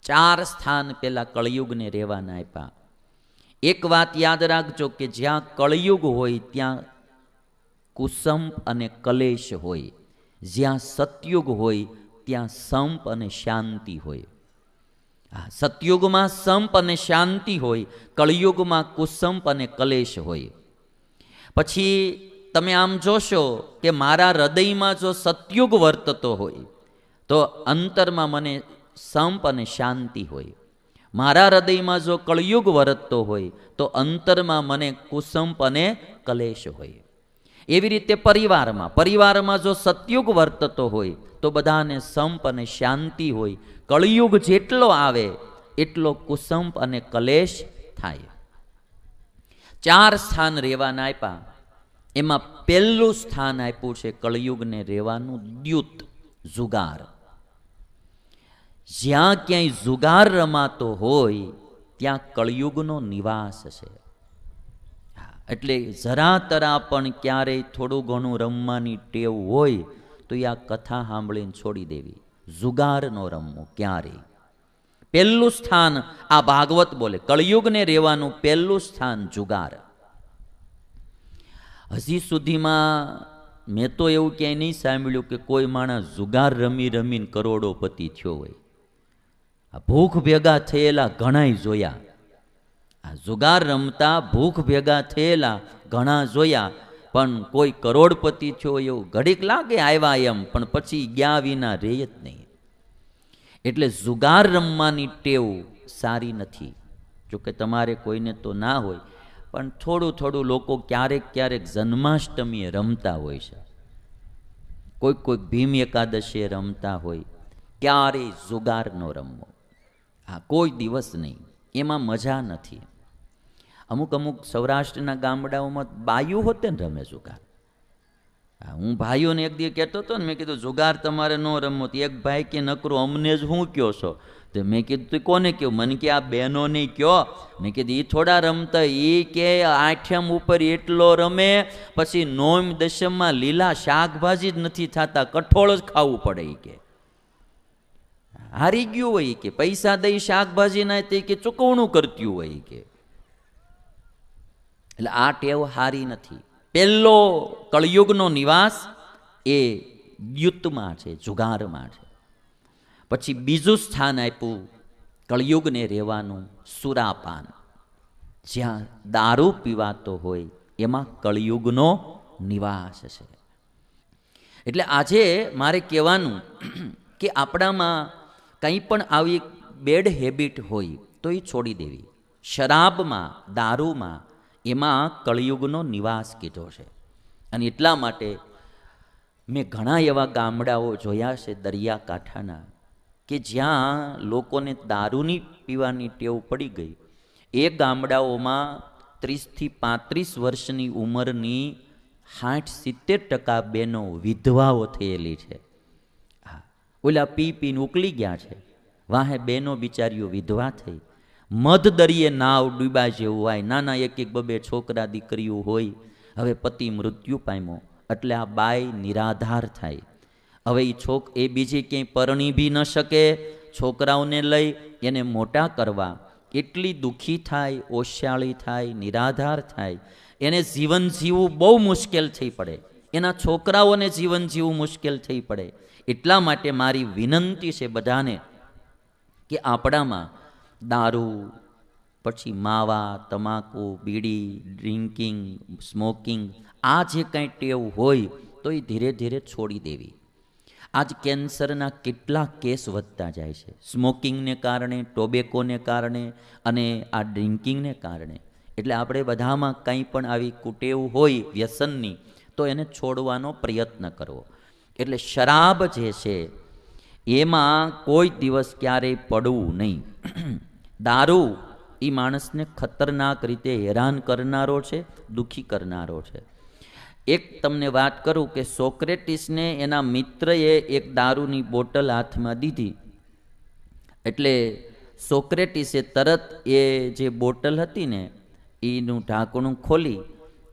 4 સ્થાન પેલા કળિયુગને રહેવાના આપ્યા. એક વાત યાદ રાખજો કે જ્યાં કળિયુગ હોય ત્યાં કુસંપ અને કલેશ હોય, જ્યાં સતયુગ હોય ત્યાં સંપ અને શાંતિ હોય. સતયુગમાં સંપ અને શાંતિ હોય, કળિયુગમાં કુસંપ અને કલેશ હોય. પછી તમે આમ જોશો કે મારા હૃદયમાં જો સતયુગ વર્તતો હોય તો અંતરમાં મને સંપ અને શાંતિ હોય. મારા હૃદયમાં જો કળિયુગ વર્તતો હોય તો અંતરમાં મને કુસંપ અને કલેશ હોય. એવી રીતે પરિવારમાં જો સતયુગ વર્તતો હોય તો બધાને સંપ અને શાંતિ હોય. કળિયુગ જેટલો આવે એટલો કુસંપ અને કલેશ થાય. 4 સ્થાન રહેવાના આપ્યા. એમાં પહેલું સ્થાન આપ્યું છે કળિયુગને રહેવાનું દ્યુત, જુગાર. જ્યાં ક્યાંય જુગાર રમાતો હોય ત્યાં કળિયુગનો નિવાસ છે. એટલે જરા તરા પણ ક્યારેય થોડું ઘણું રમવાની ટેવ હોય તો આ કથા સાંભળીને છોડી દેવી. જુગાર નો રમવો ક્યારેય. પહેલું સ્થાન આ ભાગવત બોલે, કળિયુગને રહેવાનું પહેલું સ્થાન જુગાર. હજી સુધીમાં મેં તો એવું ક્યાંય નહીં સાંભળ્યું કે કોઈ માણસ જુગાર રમી રમીને કરોડોપતિ થયો હોય. ભૂખ ભેગા થયેલા ઘણાય જોયા. આ જુગાર રમતા ભૂખ ભેગા થયેલા ઘણા જોયા, પણ કોઈ કરોડપતિ થયો એવું ઘડીક લાગે આવ્યા એમ, પણ પછી ગયા વિના રહે જ નહીં. એટલે જુગાર રમવાની ટેવ સારી નથી. જોકે તમારે કોઈને તો ના હોય, પણ થોડું થોડું લોકો ક્યારેક ક્યારેક જન્માષ્ટમીએ રમતા હોય છે, કોઈક ભીમ એકાદશીએ રમતા હોય. ક્યારેય જુગાર ન રમવો, કોઈ દિવસ નહીં, એમાં મજા નથી. અમુક સૌરાષ્ટ્રના ગામડાઓમાં બાયું હોતે ને રમે જુગાર. હું ભાઈઓને એક દી કહેતો હતો ને, મેં કીધું જુગાર તમારે ન રમવો. એક ભાઈ કે નકરું અમને જ હું કયો છો? તો મેં કીધું તું કોને કહ્યું? મને કે આ બહેનો નહીં કયો. મેં કીધું એ થોડા રમતા, એ કે આઠમ ઉપર એટલો રમે, પછી નોમ દશમમાં લીલા શાકભાજી જ નથી થતા, કઠોળ જ ખાવું પડે. એ કે હારી ગયું હોય, કે પૈસા દઈ શાકભાજી ના તે કે ચૂકવણું કરતી હોય. કે એટલે આ ટેવ હારી નથી. પહેલો કળિયુગનો નિવાસ એ દ્યુતમાં છે, જુગારમાં છે. પછી બીજું સ્થાન આપ્યું કળિયુગને રહેવાનું સુરાપાન. જ્યાં દારૂ પીવાતો હોય એમાં કળિયુગનો નિવાસ છે. એટલે આજે મારે કહેવાનું કે આપણામાં કંઈ પણ આવી બેડ હેબિટ હોય તો એ છોડી દેવી. શરાબમાં, દારૂમાં એમાં કળિયુગનો નિવાસ કીધો છે. અને એટલા માટે મેં ઘણા એવા ગામડાઓ જોયા છે દરિયાકાંઠાના કે જ્યાં લોકોને દારૂની પીવાની ટેવ પડી ગઈ. એ ગામડાઓમાં 30 થી 35 વર્ષની ઉંમરની 60-70% બહેનો વિધવાઓ થયેલી છે. ઓલા પીને ઉકલી ગયા છે, વાહે બહેનો બિચારીઓ વિધવા થઈ. મધ દરિયે નાવ ડૂબા જેવું હોય, નાના એક બબે છોકરા દીકરીઓ હોય. હવે પતિ મૃત્યુ પામ્યો એટલે આ બાઈ નિરાધાર થાય. હવે એ બીજી ક્યાંય પરણી બી ન શકે. છોકરાઓને લઈ એને મોટા કરવા એટલી દુઃખી થાય, ઓશિયાળી થાય, નિરાધાર થાય. એને જીવન જીવવું બહુ મુશ્કેલ થઈ પડે, એના છોકરાઓને જીવન જીવવું મુશ્કેલ થઈ પડે. એટલા માટે મારી વિનંતી છે બધાને કે આપણામાં દારૂ, પછી માવા, તમાકુ, બીડી, ડ્રિંકિંગ, સ્મોકિંગ, આ જે કંઈ ટેવ હોય તો એ ધીરે ધીરે છોડી દેવી. આજ કેન્સરના કેટલા કેસ વધતા જાય છે સ્મોકિંગને કારણે, ટોબેકોને કારણે અને આ ડ્રિંકિંગને કારણે. એટલે આપણે બધામાં કંઈ પણ આવી કુટેવ હોય વ્યસનની તો એને છોડવાનો પ્રયત્ન કરવો. એટલે શરાબ જે છે એમાં કોઈ દિવસ ક્યારેય પડવું નહીં. દારૂ એ માણસને ખતરનાક રીતે હેરાન કરનારો છે, દુઃખી કરનારો છે. એક તમને વાત કરું કે સોક્રેટિસને એના મિત્રએ એક દારૂની બોટલ હાથમાં દીધી. એટલે સોક્રેટિસે તરત એ જે બોટલ હતી ને એનું ઢાંકણું ખોલી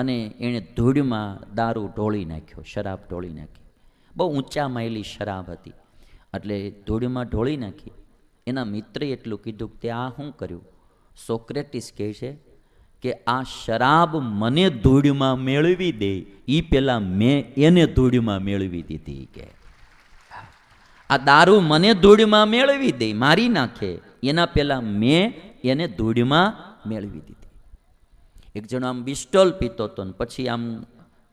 અને એણે ધૂળમાં દારૂ ઢોળી નાખ્યો, શરાબ ઢોળી નાખી. બહુ ઊંચા માયલી શરાબ હતી એટલે ધૂળમાં ઢોળી નાખી. એના મિત્રે એટલું કીધું કે તે આ શું કર્યું? સોક્રેટિસ કહે છે કે આ શરાબ મને ધૂળમાં મેળવી દે એ પેલા મેં એને ધૂળમાં મેળવી દીધી. કે આ દારૂ મને ધૂળમાં મેળવી દે, મારી નાખે, એના પેલા મેં એને ધૂળમાં મેળવી દીધી. એક જણો આમ બિસ્ટોલ પીતો હતો ને પછી આમ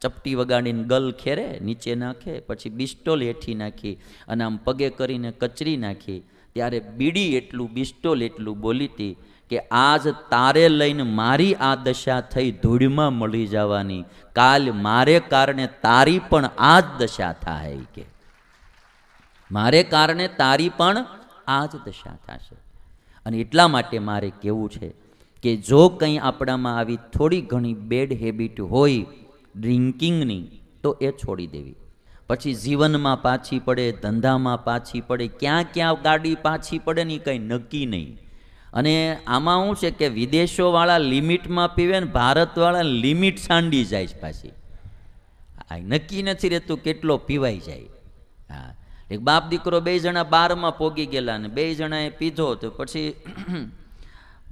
ચપટી વગાડીને ગલ ખેરે નીચે નાખે, પછી બિસ્ટોલ હેઠી નાખી અને આમ પગે કરીને કચરી નાખી. ત્યારે બીડી એટલું બિસ્ટોલ એટલું બોલી હતી કે આજ તારે લઈને મારી આ દશા થઈ ધૂળમાં મળી જવાની, કાલ મારે કારણે તારી પણ આ જ દશા થાય. કે મારે કારણે તારી પણ આ જ દશા થશે. અને એટલા માટે મારે કહેવું છે કે જો કંઈ આપણામાં આવી થોડી ઘણી બેડ હેબિટ હોય ડ્રિંકિંગની, તો એ છોડી દેવી. પછી જીવનમાં પાછી પડે, ધંધામાં પાછી પડે, ક્યાં ક્યાં ગાડી પાછી પડે ને કંઈ નક્કી નહીં. અને આમાં શું છે કે વિદેશોવાળા લિમિટમાં પીવે ને ભારતવાળા લિમિટ સાંડી જાય છે પાછી. આ નક્કી નથી રહેતું કેટલો પીવાઈ જાય. હા, એક બાપ દીકરો બે જણા બારમાં પોગી ગયેલા ને બે જણાએ પીધો તો પછી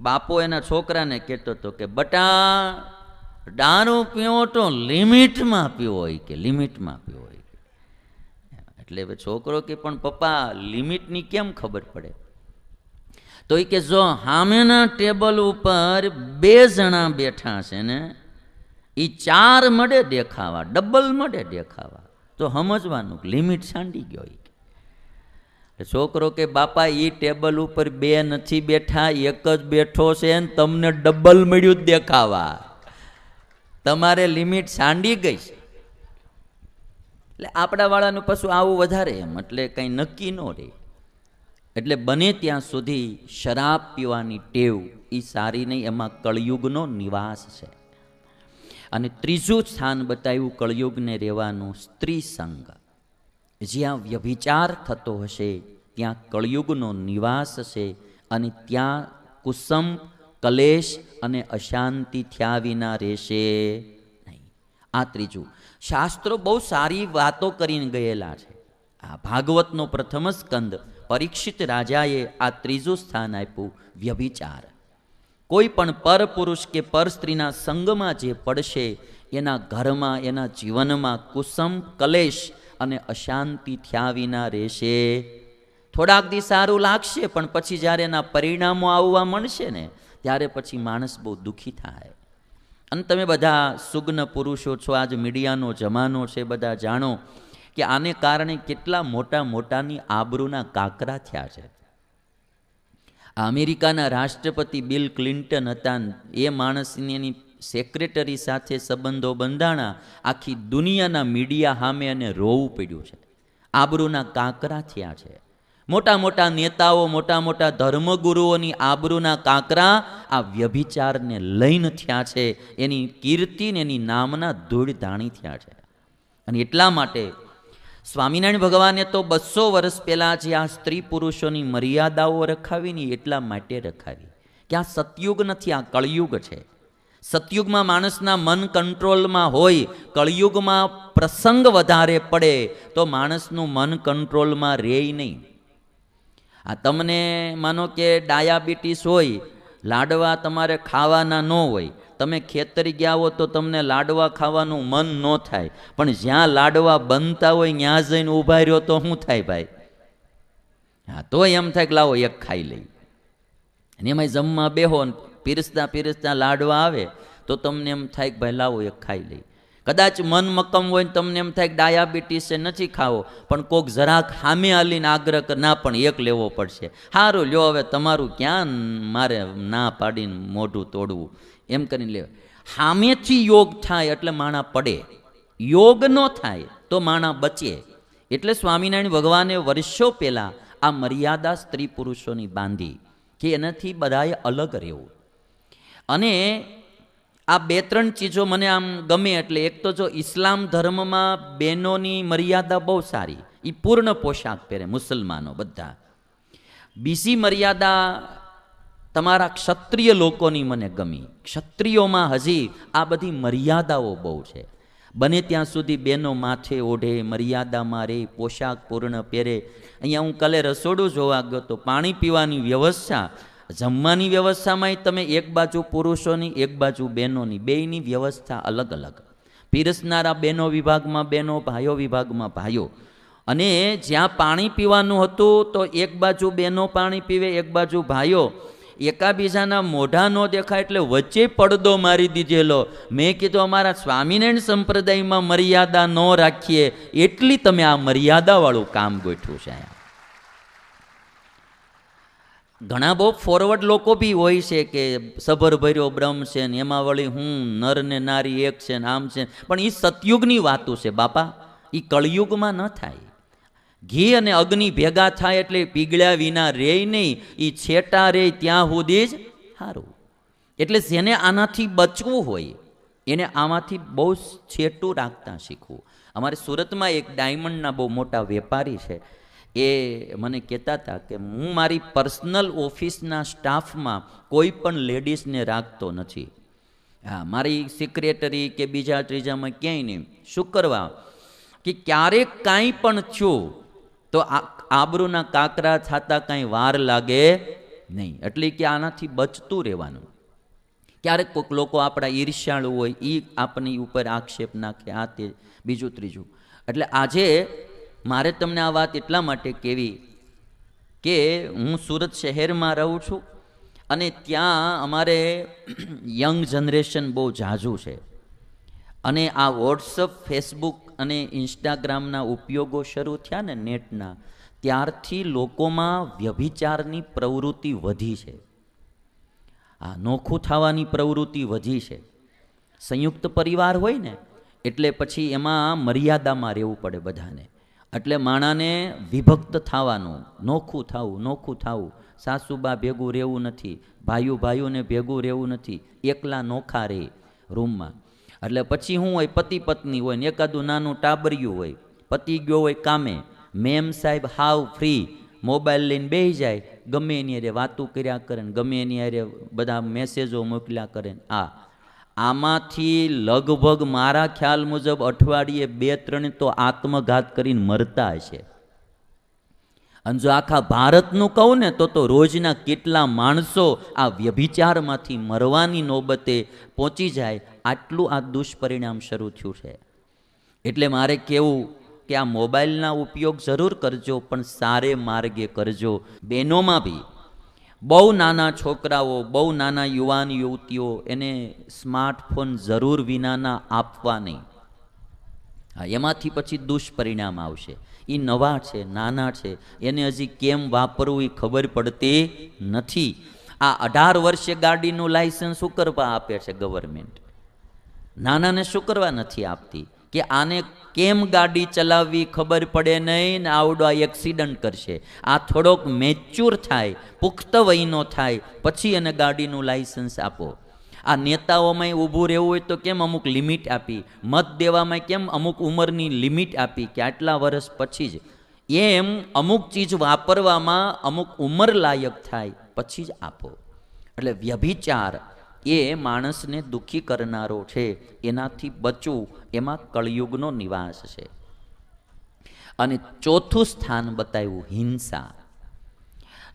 બાપો એના છોકરાને કહેતો હતો કે બટા દારૂ પીવો તો લિમિટમાં પીવો હોય, કે લિમિટમાં પીવો હોય. એટલે હવે છોકરો કે પણ પપ્પા લિમિટની કેમ ખબર પડે? તો એ કે જો સામેના ટેબલ ઉપર બે જણા બેઠા છે ને એ 4 મળે દેખાવા, ડબલ મળે દેખાવા, તો સમજવાનું લિમિટ સાંડી ગયો. છોકરો કે બાપા એ ટેબલ ઉપર 2 નથી બેઠા, એક જ બેઠો છે ને તમને ડબલ મળ્યું જ દેખાવા, તમારે લિમિટ સાંડી ગઈ છે. એટલે આપણા વાળાનું પાછું આવું વધારે એમ, એટલે કંઈ નક્કી ન રહે. એટલે બને ત્યાં સુધી શરાબ પીવાની ટેવ એ સારી નહીં, એમાં કળયુગનો નિવાસ છે. અને ત્રીજું સ્થાન બતાવ્યું કળયુગને રહેવાનું સ્ત્રી સંગ. જ્યાં વ્યભિચાર થતો હશે ત્યાં કળયુગનો નિવાસ છે, અને ત્યાં કુસમ, કલેશ અને અશાંતિ થયા વિના રહેશે નહીં. આ ત્રીજું. શાસ્ત્રો બહુ સારી વાતો કરીને ગયેલા છે. આ ભાગવતનો પ્રથમ સ્કંદ પરીક્ષિત રાજાએ આ ત્રીજું સ્થાન આપ્યું, વ્યભિચાર. કોઈ પણ પર પુરુષ કે પર સ્ત્રીના સંગમાં જે પડશે એના ઘરમાં, એના જીવનમાં કુસમ, કલેશ અને અશાંતિ થયા વિના રહેશે. થોડાક દી સારું લાગશે, પણ પછી જ્યારે એના પરિણામો આવવા મળશે ને ત્યારે પછી માણસ બહુ દુઃખી થાય. અને તમે બધા સુગ્ન પુરુષો છો, આજ મીડિયાનો જમાનો છે, બધા જાણો કે આને કારણે કેટલા મોટા મોટાની આબરૂના કાકરા થયા છે. અમેરિકાના રાષ્ટ્રપતિ બિલ ક્લિન્ટન હતા, એ માણસની એની સેક્રેટરી સાથે સંબંધો બંધાણા, આખી દુનિયાના મીડિયા સામે અને રોવું પડ્યું છે. આબરૂના કાંકરા થયા છે. મોટા મોટા નેતાઓ, મોટા મોટા ધર્મગુરુઓની આબરૂના કાંકરા આ વ્યભિચારને લઈને થયા છે. એની કીર્તિ ને એની નામના ધૂળ ધાણી થયા છે. અને એટલા માટે સ્વામિનારાયણ ભગવાને તો 200 વર્ષ પહેલાં જે આ સ્ત્રી પુરુષોની મર્યાદાઓ રખાવીને એટલા માટે રખાવી કે આ સતયુગ નથી, આ કળયુગ છે. સતયુગમાં માણસના મન કંટ્રોલમાં હોય, કળયુગમાં પ્રસંગ વધારે પડે તો માણસનું મન કંટ્રોલમાં રહે નહીં. આ તમને માનો કે ડાયાબિટીસ હોય, લાડવા તમારે ખાવાના ન હોય, તમે ખેતરી ગયા હો તો તમને લાડવા ખાવાનું મન ન થાય, પણ જ્યાં લાડવા બનતા હોય ત્યાં જઈને ઊભા રહ્યો તો શું થાય ભાઈ? હા, તો એમ થાય કે લાવો એક ખાઈ લઈ. અને એમાં જમવા બેહો, પીરસતા પીરસતા લાડવા આવે તો તમને એમ થાય કે ભાઈ લાવો એક ખાઈ લઈ. કદાચ મન મક્કમ હોય ને તમને એમ થાય કે ડાયાબિટીસ નથી ખાવો, પણ કોક જરાક સામે હાલીને આગ્રહ કર, ના પણ એક લેવો પડશે. સારું લ્યો, હવે તમારું ક્યાં મારે ના પાડીને મોઢું તોડવું, એમ કરીને લે. સામેથી યોગ થાય એટલે માણા પડે, યોગ ન થાય તો માણા બચે. એટલે સ્વામિનારાયણ ભગવાને વર્ષો પહેલાં આ મર્યાદા સ્ત્રી પુરુષોની બાંધી કે એનાથી બધાએ અલગ રહેવું. અને આ 2-3 ચીજો મને આમ ગમે. એટલે એક તો જો ઇસ્લામ ધર્મમાં બહેનોની મર્યાદા બહુ સારી, એ પૂર્ણ પોશાક પહેરે મુસલમાનો બધા. બીજી મર્યાદા તમારા ક્ષત્રિય લોકોની મને ગમી. ક્ષત્રિયોમાં હજી આ બધી મર્યાદાઓ બહુ છે. બને ત્યાં સુધી બહેનો માથે ઓઢે, મર્યાદામાં રહે, પોશાક પૂર્ણ પહેરે. અહીંયા હું કાલે રસોડું જોવા ગયો તો પાણી પીવાની વ્યવસ્થા, જમવાની વ્યવસ્થામાંય તમે એક બાજુ પુરુષોની, એક બાજુ બહેનોની, બેયની વ્યવસ્થા અલગ અલગ. પીરસનારા બહેનો વિભાગમાં બહેનો, ભાઈઓ વિભાગમાં ભાઈઓ. અને જ્યાં પાણી પીવાનું હતું તો એક બાજુ બહેનો પાણી પીવે, એક બાજુ ભાઈઓ. એકાબીજાના મોઢા ન દેખાય એટલે વચ્ચે પડદો મારી દીધેલો. મેં કીધું અમારા સ્વામિનારાયણ સંપ્રદાયમાં મર્યાદા ન રાખીએ એટલી તમે આ મર્યાદાવાળું કામ ગોઠવ્યું છે. ઘણા બહુ ફોરવર્ડ લોકો બી હોય છે કે સભર ભર્યો બ્રહ્મ છે ને એમાં વળી હું નર ને નારી એક છે ને આમ છે, પણ એ સતયુગની વાતો છે બાપા, એ કળિયુગમાં ન થાય. ઘી અને અગ્નિ ભેગા થાય એટલે પીગળ્યા વિના રે નહીં, એ છેટા રે ત્યાં સુધી જ સારું. એટલે જેને આનાથી બચવું હોય એને આમાંથી બહુ છેટું રાખતા શીખવું. અમારે સુરતમાં એક ડાયમંડના બહુ મોટા વેપારી છે, એ મને કહેતા હતા કે હું મારી પર્સનલ ઓફિસના સ્ટાફમાં કોઈ પણ લેડીઝને રાખતો નથી. હા, મારી સેક્રેટરી કે બીજા ત્રીજામાં ક્યાંય નહીં. શું કરવા કે ક્યારેક કાંઈ પણ થયું તો આબરૂના કાકરા થતા કાંઈ વાર લાગે નહીં. એટલે કે આનાથી બચતું રહેવાનું. ક્યારેક કોઈક લોકો આપણા ઈર્ષ્યાળુ હોય, એ આપણી ઉપર આક્ષેપ નાખે, આ તે બીજું ત્રીજું. એટલે આજે મારે તમને આ વાત એટલા માટે કહેવી કે હું સુરત શહેરમાં રહું છું અને ત્યાં અમારે યંગ જનરેશન બહુ ઝાઝું છે. અને આ વોટ્સઅપ, ફેસબુક અને ઇન્સ્ટાગ્રામના ઉપયોગો શરૂ થયા ને નેટના, ત્યારથી લોકોમાં વ્યભિચારની પ્રવૃત્તિ વધી છે. આ નોખું થવાની પ્રવૃત્તિ વધી છે. સંયુક્ત પરિવાર હોય ને એટલે પછી એમાં મર્યાદામાં રહેવું પડે બધાને. એટલે માણાને વિભક્ત થવાનું, નોખું થવું, નોખું થવું. સાસુબા ભેગું રહેવું નથી, ભાઈઓને ભેગું રહેવું નથી, એકલા નોખા રહે રૂમમાં. એટલે પછી શું હોય, પતિ પત્ની હોય ને એકાદું નાનું ટાબરિયું હોય, પતિ ગયો હોય કામે, મેમ સાહેબ હાવ ફ્રી, મોબાઈલ લઈને બેસી જાય, ગમે એની હારે વાતું કર્યા કરે ને ગમે એની હારે બધા મેસેજો મોકલ્યા કરે ને. આમાંથી લગભગ મારા ખ્યાલ મુજબ અઠવાડિયે 2-3 તો આત્મઘાત કરીને મરતા હશે. અને જો આખા ભારતનું કહું ને તો રોજના કેટલા માણસો આ વ્યભિચારમાંથી મરવાની નોબતે પહોંચી જાય, આટલું આ દુષ્પરિણામ શરૂ થયું છે. એટલે મારે કહેવું કે આ મોબાઈલના ઉપયોગ જરૂર કરજો, પણ સારે માર્ગે કરજો. બહેનોમાં બી બહુ નાના છોકરાઓ, બહુ નાના યુવાન યુવતીઓ, એને સ્માર્ટફોન જરૂર વિનાના આપવા નહીં. હા, એમાંથી પછી દુષ્પરિણામ આવશે. એ નવા છે, નાના છે, એને હજી કેમ વાપરવું એ ખબર પડતી નથી. આ 18 વર્ષે ગાડીનું લાયસન્સ શું કરવા આપે છે ગવર્મેન્ટ? નાનાને શું કરવા નથી આપતી? કે આને કેમ ગાડી ચલાવવી ખબર પડે નહીં ને આવડો આ એક્સિડન્ટ કરશે. આ થોડોક મેચ્યોર થાય, પુખ્ત વયનો થાય, પછી એને ગાડીનું લાયસન્સ આપો. આ નેતાઓમાં ઊભું રહેવું હોય તો કેમ અમુક લિમિટ આપી, મત દેવામાં કેમ અમુક ઉંમરની લિમિટ આપી કે આટલા વર્ષ પછી જ, એમ અમુક ચીજ વાપરવામાં અમુક ઉંમર લાયક થાય પછી જ આપો. એટલે વ્યભિચાર એ માણસને દુઃખી કરનારો છે, એનાથી બચવું એમાં કળિયુગનો નિવાસ છે. અને ચોથું સ્થાન બતાવ્યું હિંસા.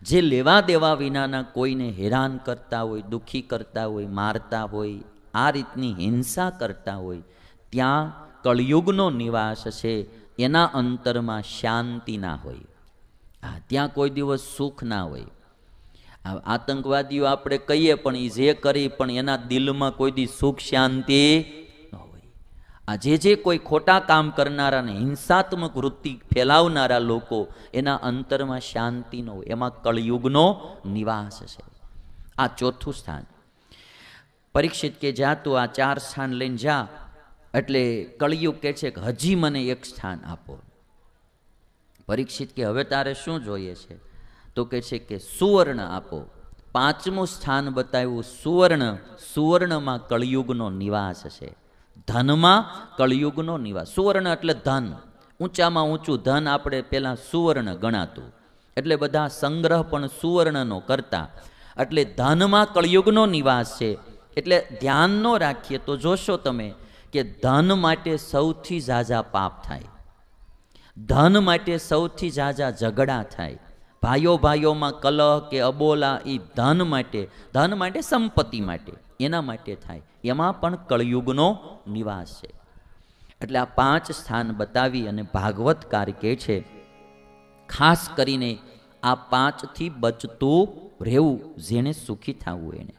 જે લેવા દેવા વિનાના કોઈને હેરાન કરતા હોય, દુઃખી કરતા હોય, મારતા હોય, આ રીતની હિંસા કરતા હોય, ત્યાં કળિયુગનો નિવાસ છે. એના અંતરમાં શાંતિ ના હોય. ત્યાં કોઈ દિવસ સુખ ના હોય. આતંકવાદીઓ આપણે કહીએ પણ એ જે કરી પણ એના દિલમાં કોઈ દી સુખ શાંતિ ન હોય. આ જે કોઈ ખોટા કામ કરનારા ને હિંસાત્મક વૃત્તિ ફેલાવનારા લોકો, એના અંતરમાં શાંતિ ન હોય. એમાં કળિયુગનો નિવાસ છે. આ ચોથું સ્થાન. પરીક્ષિત કે જા તું આ 4 સ્થાન લઈને જા. એટલે કળિયુગ કે છે કે હજી મને એક સ્થાન આપો. પરીક્ષિત કે હવે તારે શું જોઈએ છે? તો કે છે કે સુવર્ણ આપો. 5મું સ્થાન બતાવ્યું સુવર્ણ. સુવર્ણમાં કળિયુગનો નિવાસ છે. ધનમાં કળિયુગનો નિવાસ. સુવર્ણ એટલે ધન, ઊંચામાં ઊંચું ધન આપણે પહેલાં સુવર્ણ ગણાતું, એટલે બધા સંગ્રહ પણ સુવર્ણનો કરતા. એટલે ધનમાં કળિયુગનો નિવાસ છે. એટલે ધ્યાન ન રાખીએ તો જોશો તમે કે ધન માટે સૌથી ઝાઝા પાપ થાય, ધન માટે સૌથી ઝાઝા ઝઘડા થાય, ભાઈઓ ભાઈઓમાં કલહ કે અબોલા એ ધન માટે સંપત્તિ માટે, એના માટે થાય. એમાં પણ કળયુગનો નિવાસ છે. એટલે આ 5 સ્થાન બતાવી અને ભાગવતકાર કહે છે ખાસ કરીને આ 5થી બચતું રહેવું, જેને સુખી થવું એને.